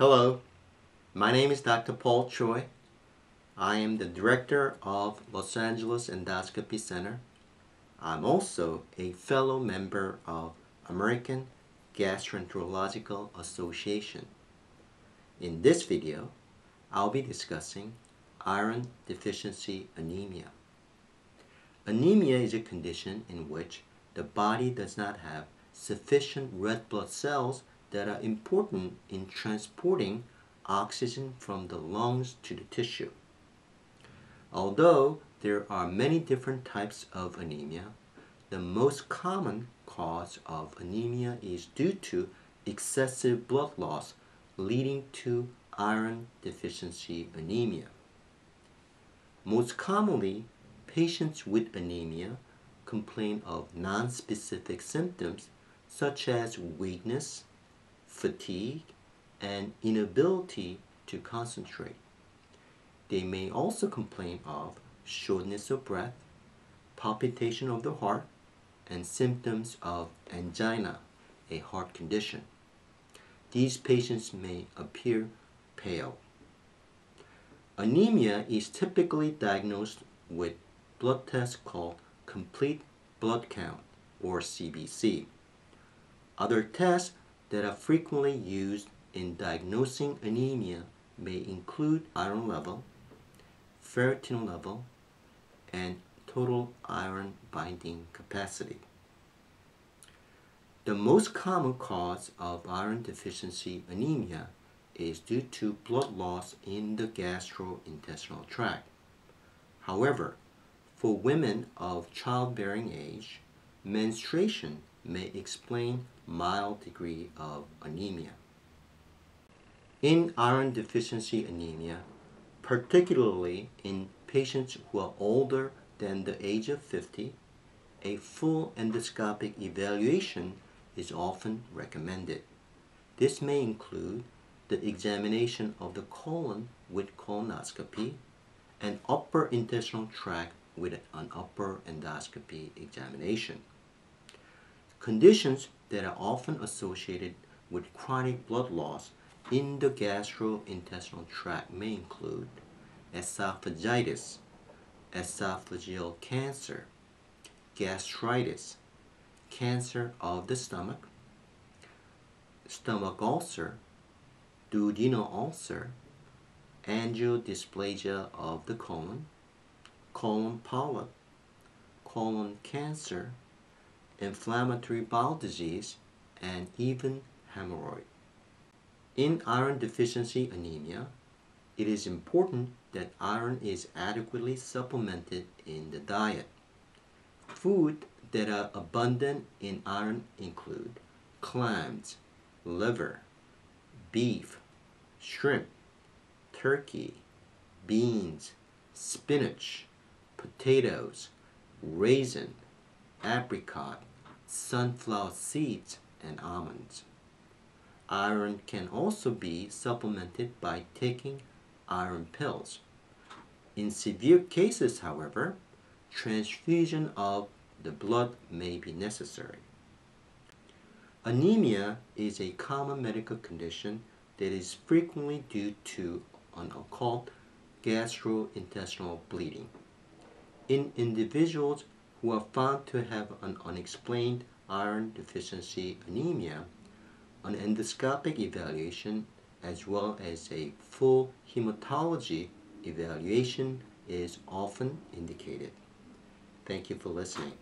Hello, my name is Dr. Paul Choi. I am the director of Los Angeles Endoscopy Center. I'm also a fellow member of American Gastroenterological Association. In this video, I'll be discussing iron deficiency anemia. Anemia is a condition in which the body does not have sufficient red blood cells that are important in transporting oxygen from the lungs to the tissue. Although there are many different types of anemia, the most common cause of anemia is due to excessive blood loss leading to iron deficiency anemia. Most commonly, patients with anemia complain of nonspecific symptoms such as weakness, fatigue, and inability to concentrate. They may also complain of shortness of breath, palpitation of the heart, and symptoms of angina, a heart condition. These patients may appear pale. Anemia is typically diagnosed with blood tests called complete blood count, or CBC. Other tests that are frequently used in diagnosing anemia may include iron level, ferritin level, and total iron binding capacity. The most common cause of iron deficiency anemia is due to blood loss in the gastrointestinal tract. However, for women of childbearing age, menstruation may explain mild degree of anemia. In iron deficiency anemia, particularly in patients who are older than the age of 50, a full endoscopic evaluation is often recommended. This may include the examination of the colon with colonoscopy and upper intestinal tract with an upper endoscopy examination. Conditions that are often associated with chronic blood loss in the gastrointestinal tract may include esophagitis, esophageal cancer, gastritis, cancer of the stomach, stomach ulcer, duodenal ulcer, angiodysplasia of the colon, colon polyp, colon cancer, inflammatory bowel disease, and even hemorrhoid. In iron deficiency anemia, it is important that iron is adequately supplemented in the diet. Food that are abundant in iron include clams, liver, beef, shrimp, turkey, beans, spinach, potatoes, raisin, apricot, sunflower seeds, and almonds. Iron can also be supplemented by taking iron pills. In severe cases, however, transfusion of the blood may be necessary. Anemia is a common medical condition that is frequently due to an occult gastrointestinal bleeding. In individuals who are found to have an unexplained iron deficiency anemia, an endoscopic evaluation as well as a full hematology evaluation is often indicated. Thank you for listening.